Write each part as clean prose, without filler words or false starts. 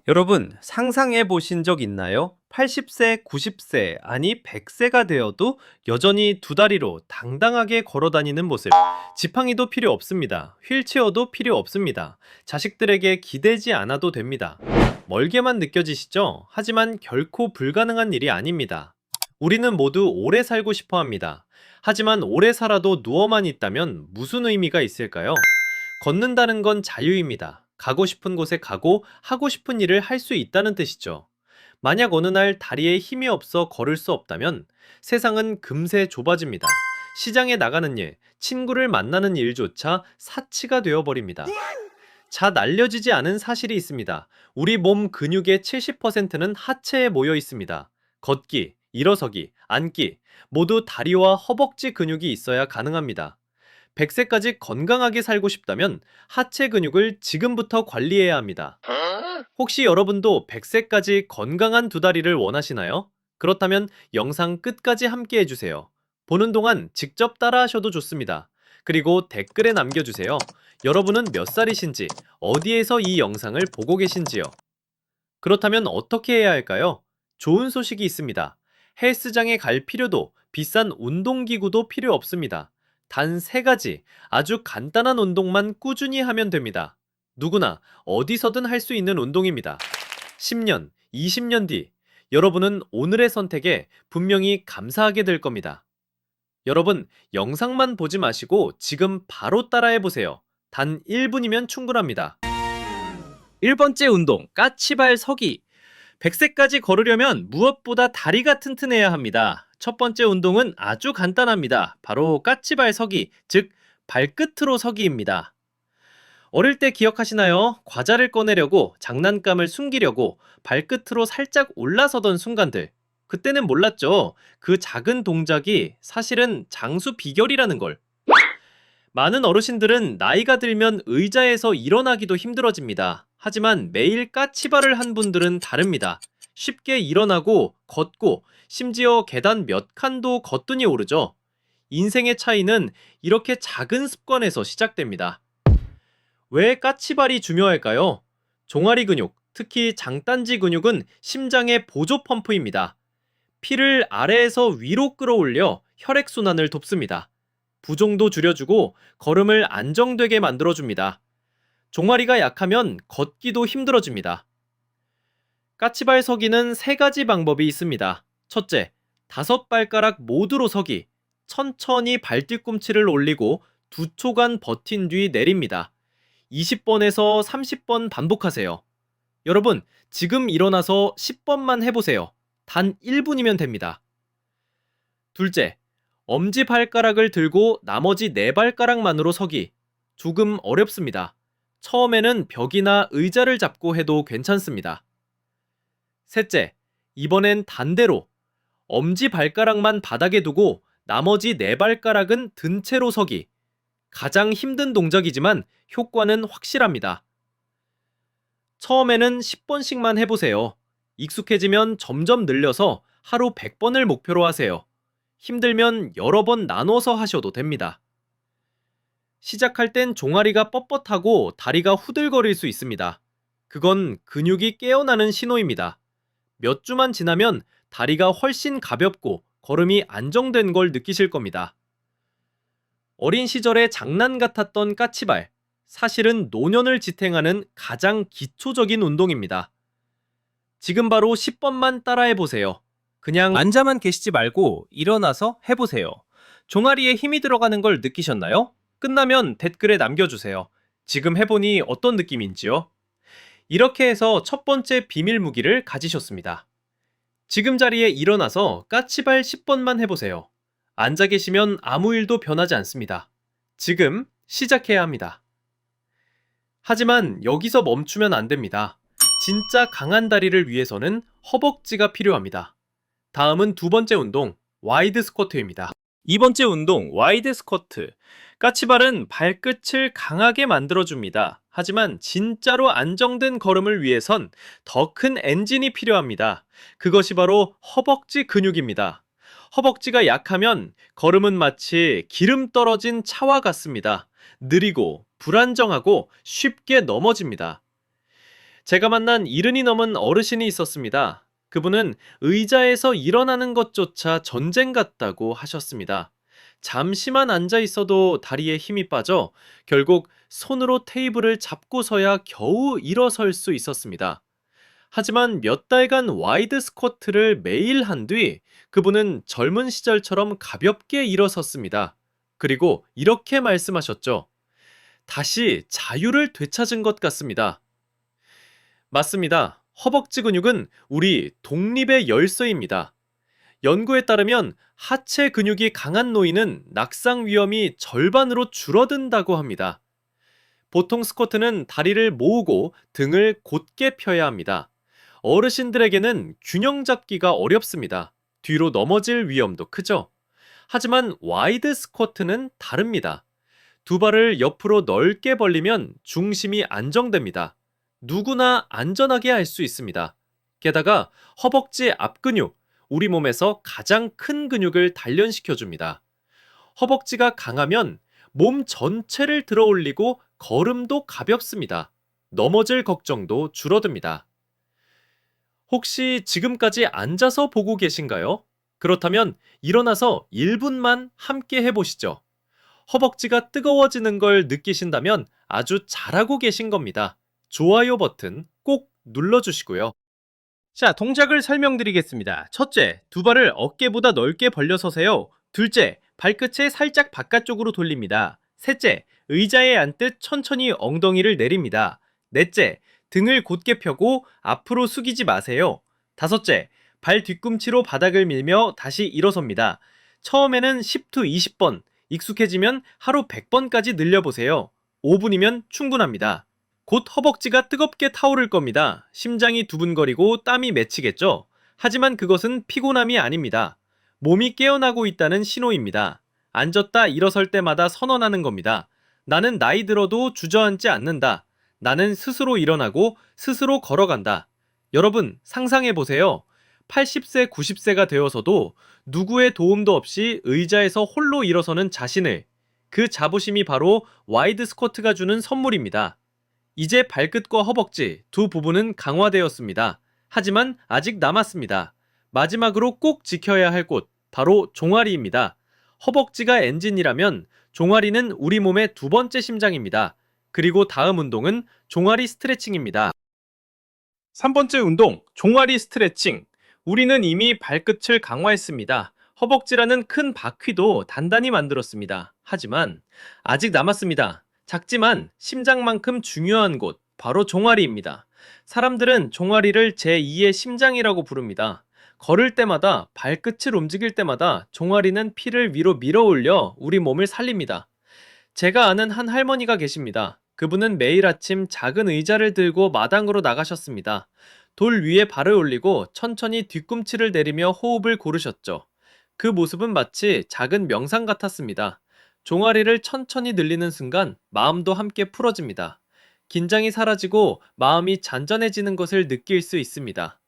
여러분, 상상해 보신 적 있나요? 80세, 90세, 아니 100세가 되어도 여전히 두 다리로 당당하게 걸어 다니는 모습. 지팡이도 필요 없습니다. 휠체어도 필요 없습니다. 자식들에게 기대지 않아도 됩니다. 멀게만 느껴지시죠? 하지만 결코 불가능한 일이 아닙니다. 우리는 모두 오래 살고 싶어 합니다. 하지만 오래 살아도 누워만 있다면 무슨 의미가 있을까요? 걷는다는 건 자유입니다. 가고 싶은 곳에 가고 하고 싶은 일을 할 수 있다는 뜻이죠. 만약 어느 날 다리에 힘이 없어 걸을 수 없다면 세상은 금세 좁아집니다. 시장에 나가는 일, 친구를 만나는 일조차 사치가 되어버립니다. 잘 알려지지 않은 사실이 있습니다. 우리 몸 근육의 70%는 하체에 모여 있습니다. 걷기, 일어서기, 앉기, 모두 다리와 허벅지 근육이 있어야 가능합니다. 100세까지 건강하게 살고 싶다면 하체 근육을 지금부터 관리해야 합니다. 혹시 여러분도 100세까지 건강한 두 다리를 원하시나요? 그렇다면 영상 끝까지 함께 해주세요. 보는 동안 직접 따라하셔도 좋습니다. 그리고 댓글에 남겨주세요. 여러분은 몇 살이신지, 어디에서 이 영상을 보고 계신지요? 그렇다면 어떻게 해야 할까요? 좋은 소식이 있습니다. 헬스장에 갈 필요도, 비싼 운동기구도 필요 없습니다. 단 세 가지 아주 간단한 운동만 꾸준히 하면 됩니다. 누구나 어디서든 할 수 있는 운동입니다. 10년, 20년 뒤 여러분은 오늘의 선택에 분명히 감사하게 될 겁니다. 여러분, 영상만 보지 마시고 지금 바로 따라해 보세요. 단 1분이면 충분합니다. 1번째 운동, 까치발 서기. 100세까지 걸으려면 무엇보다 다리가 튼튼해야 합니다. 첫 번째 운동은 아주 간단합니다. 바로 까치발 서기, 즉 발끝으로 서기입니다. 어릴 때 기억하시나요? 과자를 꺼내려고, 장난감을 숨기려고 발끝으로 살짝 올라서던 순간들. 그때는 몰랐죠. 그 작은 동작이 사실은 장수 비결이라는 걸. 많은 어르신들은 나이가 들면 의자에서 일어나기도 힘들어집니다. 하지만 매일 까치발을 한 분들은 다릅니다. 쉽게 일어나고 걷고 심지어 계단 몇 칸도 거뜬히 오르죠. 인생의 차이는 이렇게 작은 습관에서 시작됩니다. 왜 까치발이 중요할까요? 종아리 근육, 특히 장딴지 근육은 심장의 보조 펌프입니다. 피를 아래에서 위로 끌어올려 혈액순환을 돕습니다. 부종도 줄여주고 걸음을 안정되게 만들어줍니다. 종아리가 약하면 걷기도 힘들어집니다. 까치발 서기는 세 가지 방법이 있습니다. 첫째, 5발가락 모두로 서기. 천천히 발뒤꿈치를 올리고 2초간 버틴 뒤 내립니다. 20번에서 30번 반복하세요. 여러분, 지금 일어나서 10번만 해보세요. 단 1분이면 됩니다. 둘째, 엄지발가락을 들고 나머지 4발가락만으로 서기. 조금 어렵습니다. 처음에는 벽이나 의자를 잡고 해도 괜찮습니다. 셋째, 이번엔 반대로 엄지발가락만 바닥에 두고 나머지 4발가락은 든 채로 서기. 가장 힘든 동작이지만 효과는 확실합니다. 처음에는 10번씩만 해보세요. 익숙해지면 점점 늘려서 하루 100번을 목표로 하세요. 힘들면 여러 번 나눠서 하셔도 됩니다. 시작할 땐 종아리가 뻣뻣하고 다리가 후들거릴 수 있습니다. 그건 근육이 깨어나는 신호입니다. 몇 주만 지나면 다리가 훨씬 가볍고 걸음이 안정된 걸 느끼실 겁니다. 어린 시절에 장난 같았던 까치발, 사실은 노년을 지탱하는 가장 기초적인 운동입니다. 지금 바로 10번만 따라해보세요. 그냥 앉아만 계시지 말고 일어나서 해보세요. 종아리에 힘이 들어가는 걸 느끼셨나요? 끝나면 댓글에 남겨주세요. 지금 해보니 어떤 느낌인지요? 이렇게 해서 첫 번째 비밀 무기를 가지셨습니다. 지금 자리에 일어나서 까치발 10번만 해보세요. 앉아 계시면 아무 일도 변하지 않습니다. 지금 시작해야 합니다. 하지만 여기서 멈추면 안 됩니다. 진짜 강한 다리를 위해서는 허벅지가 필요합니다. 다음은 두 번째 운동, 와이드 스쿼트입니다. 이 번째 운동, 와이드 스쿼트. 까치발은 발끝을 강하게 만들어줍니다. 하지만 진짜로 안정된 걸음을 위해선 더 큰 엔진이 필요합니다. 그것이 바로 허벅지 근육입니다. 허벅지가 약하면 걸음은 마치 기름 떨어진 차와 같습니다. 느리고 불안정하고 쉽게 넘어집니다. 제가 만난 70이 넘은 어르신이 있었습니다. 그분은 의자에서 일어나는 것조차 전쟁 같다고 하셨습니다. 잠시만 앉아 있어도 다리에 힘이 빠져 결국 손으로 테이블을 잡고서야 겨우 일어설 수 있었습니다. 하지만 몇 달간 와이드 스쿼트를 매일 한 뒤 그분은 젊은 시절처럼 가볍게 일어섰습니다. 그리고 이렇게 말씀하셨죠. 다시 자유를 되찾은 것 같습니다. 맞습니다. 허벅지 근육은 우리 독립의 열쇠입니다. 연구에 따르면 하체 근육이 강한 노인은 낙상 위험이 절반으로 줄어든다고 합니다. 보통 스쿼트는 다리를 모으고 등을 곧게 펴야 합니다. 어르신들에게는 균형 잡기가 어렵습니다. 뒤로 넘어질 위험도 크죠. 하지만 와이드 스쿼트는 다릅니다. 두 발을 옆으로 넓게 벌리면 중심이 안정됩니다. 누구나 안전하게 할 수 있습니다. 게다가 허벅지 앞근육, 우리 몸에서 가장 큰 근육을 단련시켜줍니다. 허벅지가 강하면 몸 전체를 들어 올리고 걸음도 가볍습니다. 넘어질 걱정도 줄어듭니다. 혹시 지금까지 앉아서 보고 계신가요? 그렇다면 일어나서 1분만 함께 해보시죠. 허벅지가 뜨거워지는 걸 느끼신다면 아주 잘하고 계신 겁니다. 좋아요 버튼 꼭 눌러주시고요. 자, 동작을 설명드리겠습니다. 첫째, 두 발을 어깨보다 넓게 벌려 서세요. 둘째, 발끝을 살짝 바깥쪽으로 돌립니다. 셋째, 의자에 앉듯 천천히 엉덩이를 내립니다. 넷째, 등을 곧게 펴고 앞으로 숙이지 마세요. 다섯째, 발 뒤꿈치로 바닥을 밀며 다시 일어섭니다. 처음에는 10to 20번, 익숙해지면 하루 100번까지 늘려보세요. 5분이면 충분합니다. 곧 허벅지가 뜨겁게 타오를 겁니다. 심장이 두근거리고 땀이 맺히겠죠? 하지만 그것은 피곤함이 아닙니다. 몸이 깨어나고 있다는 신호입니다. 앉았다 일어설 때마다 선언하는 겁니다. 나는 나이 들어도 주저앉지 않는다. 나는 스스로 일어나고 스스로 걸어간다. 여러분, 상상해보세요. 80세, 90세가 되어서도 누구의 도움도 없이 의자에서 홀로 일어서는 자신을, 그 자부심이 바로 와이드 스쿼트가 주는 선물입니다. 이제 발끝과 허벅지 두 부분은 강화되었습니다. 하지만 아직 남았습니다. 마지막으로 꼭 지켜야 할 곳, 바로 종아리입니다. 허벅지가 엔진이라면 종아리는 우리 몸의 두 번째 심장입니다. 그리고 다음 운동은 종아리 스트레칭입니다. 3번째 운동, 종아리 스트레칭. 우리는 이미 발끝을 강화했습니다. 허벅지라는 큰 바퀴도 단단히 만들었습니다. 하지만 아직 남았습니다. 작지만 심장만큼 중요한 곳, 바로 종아리입니다. 사람들은 종아리를 제2의 심장이라고 부릅니다. 걸을 때마다, 발끝을 움직일 때마다 종아리는 피를 위로 밀어 올려 우리 몸을 살립니다. 제가 아는 한 할머니가 계십니다. 그분은 매일 아침 작은 의자를 들고 마당으로 나가셨습니다. 돌 위에 발을 올리고 천천히 뒤꿈치를 내리며 호흡을 고르셨죠. 그 모습은 마치 작은 명상 같았습니다. 종아리를 천천히 늘리는 순간 마음도 함께 풀어집니다. 긴장이 사라지고 마음이 잔잔해지는 것을 느낄 수 있습니다.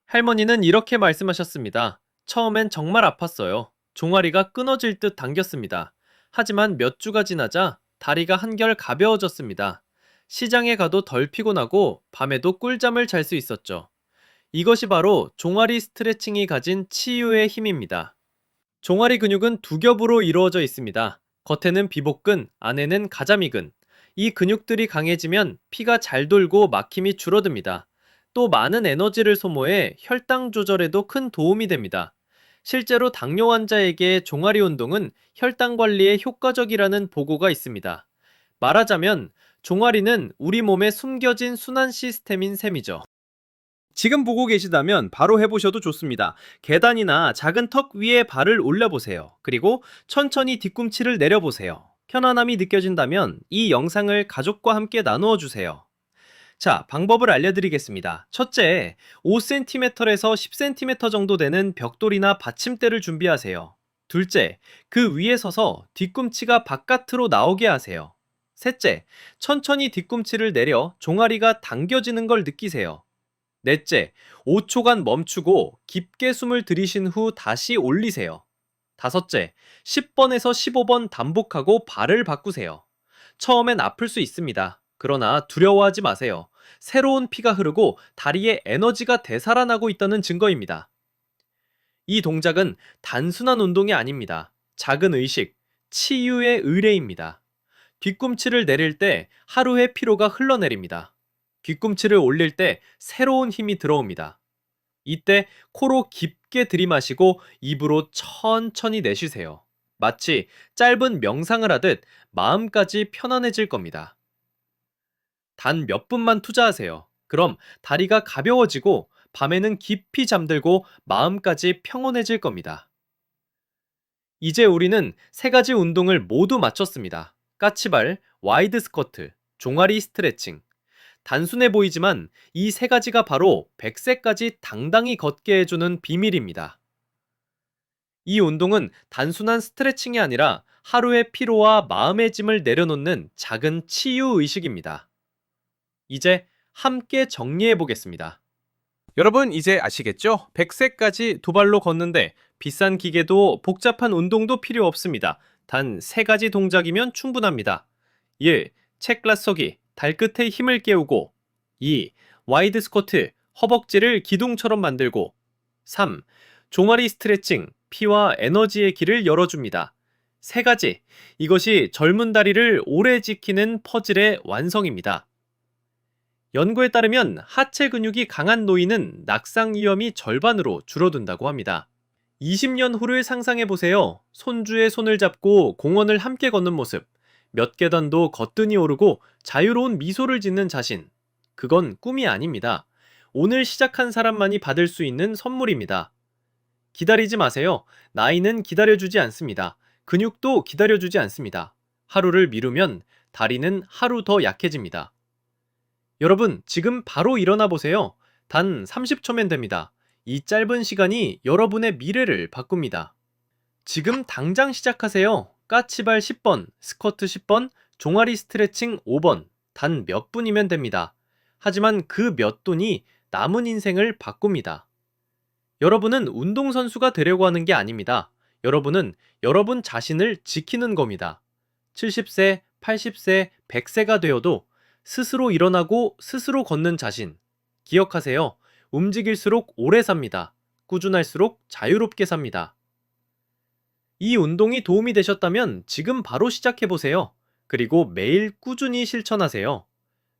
할머니는 이렇게 말씀하셨습니다. 처음엔 정말 아팠어요. 종아리가 끊어질 듯 당겼습니다. 하지만 몇 주가 지나자 다리가 한결 가벼워졌습니다. 시장에 가도 덜 피곤하고 밤에도 꿀잠을 잘 수 있었죠. 이것이 바로 종아리 스트레칭이 가진 치유의 힘입니다. 종아리 근육은 두 겹으로 이루어져 있습니다. 겉에는 비복근, 안에는 가자미근. 이 근육들이 강해지면 피가 잘 돌고 막힘이 줄어듭니다. 또 많은 에너지를 소모해 혈당 조절에도 큰 도움이 됩니다. 실제로 당뇨 환자에게 종아리 운동은 혈당 관리에 효과적이라는 보고가 있습니다. 말하자면 종아리는 우리 몸에 숨겨진 순환 시스템인 셈이죠. 지금 보고 계시다면 바로 해보셔도 좋습니다. 계단이나 작은 턱 위에 발을 올려보세요. 그리고 천천히 뒤꿈치를 내려보세요. 편안함이 느껴진다면 이 영상을 가족과 함께 나누어 주세요. 자, 방법을 알려드리겠습니다. 첫째, 5cm에서 10cm 정도 되는 벽돌이나 받침대를 준비하세요. 둘째, 그 위에 서서 뒤꿈치가 바깥으로 나오게 하세요. 셋째, 천천히 뒤꿈치를 내려 종아리가 당겨지는 걸 느끼세요. 넷째, 5초간 멈추고 깊게 숨을 들이신 후 다시 올리세요. 다섯째, 10번에서 15번 반복하고 발을 바꾸세요. 처음엔 아플 수 있습니다. 그러나 두려워하지 마세요. 새로운 피가 흐르고 다리에 에너지가 되살아나고 있다는 증거입니다. 이 동작은 단순한 운동이 아닙니다. 작은 의식, 치유의 의례입니다. 뒤꿈치를 내릴 때 하루의 피로가 흘러내립니다. 뒤꿈치를 올릴 때 새로운 힘이 들어옵니다. 이때 코로 깊게 들이마시고 입으로 천천히 내쉬세요. 마치 짧은 명상을 하듯 마음까지 편안해질 겁니다. 단 몇 분만 투자하세요. 그럼 다리가 가벼워지고 밤에는 깊이 잠들고 마음까지 평온해질 겁니다. 이제 우리는 세 가지 운동을 모두 마쳤습니다. 까치발, 와이드 스쿼트, 종아리 스트레칭. 단순해 보이지만 이 세 가지가 바로 100세까지 당당히 걷게 해주는 비밀입니다. 이 운동은 단순한 스트레칭이 아니라 하루의 피로와 마음의 짐을 내려놓는 작은 치유 의식입니다. 이제 함께 정리해 보겠습니다. 여러분 이제 아시겠죠? 100세까지 두 발로 걷는데 비싼 기계도 복잡한 운동도 필요 없습니다. 단 세 가지 동작이면 충분합니다. 1. 책글라서기, 발끝에 힘을 깨우고. 2. 와이드 스쿼트, 허벅지를 기둥처럼 만들고. 3. 종아리 스트레칭, 피와 에너지의 길을 열어줍니다. 세 가지, 이것이 젊은 다리를 오래 지키는 퍼즐의 완성입니다. 연구에 따르면 하체 근육이 강한 노인은 낙상 위험이 절반으로 줄어든다고 합니다. 20년 후를 상상해 보세요. 손주의 손을 잡고 공원을 함께 걷는 모습, 몇 계단도 거뜬히 오르고 자유로운 미소를 짓는 자신. 그건 꿈이 아닙니다. 오늘 시작한 사람만이 받을 수 있는 선물입니다. 기다리지 마세요. 나이는 기다려주지 않습니다. 근육도 기다려주지 않습니다. 하루를 미루면 다리는 하루 더 약해집니다. 여러분, 지금 바로 일어나 보세요. 단 30초면 됩니다. 이 짧은 시간이 여러분의 미래를 바꿉니다. 지금 당장 시작하세요. 까치발 10번, 스쿼트 10번, 종아리 스트레칭 5번. 단 몇 분이면 됩니다. 하지만 그 몇 분이 남은 인생을 바꿉니다. 여러분은 운동선수가 되려고 하는 게 아닙니다. 여러분은 여러분 자신을 지키는 겁니다. 70세, 80세, 100세가 되어도 스스로 일어나고 스스로 걷는 자신. 기억하세요. 움직일수록 오래 삽니다. 꾸준할수록 자유롭게 삽니다. 이 운동이 도움이 되셨다면 지금 바로 시작해보세요. 그리고 매일 꾸준히 실천하세요.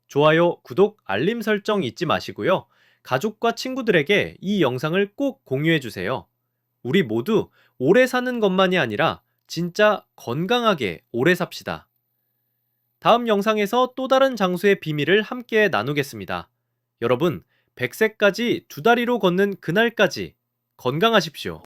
좋아요, 구독, 알림 설정 잊지 마시고요. 가족과 친구들에게 이 영상을 꼭 공유해주세요. 우리 모두 오래 사는 것만이 아니라 진짜 건강하게 오래 삽시다. 다음 영상에서 또 다른 장수의 비밀을 함께 나누겠습니다. 여러분, 100세까지 두 다리로 걷는 그날까지 건강하십시오.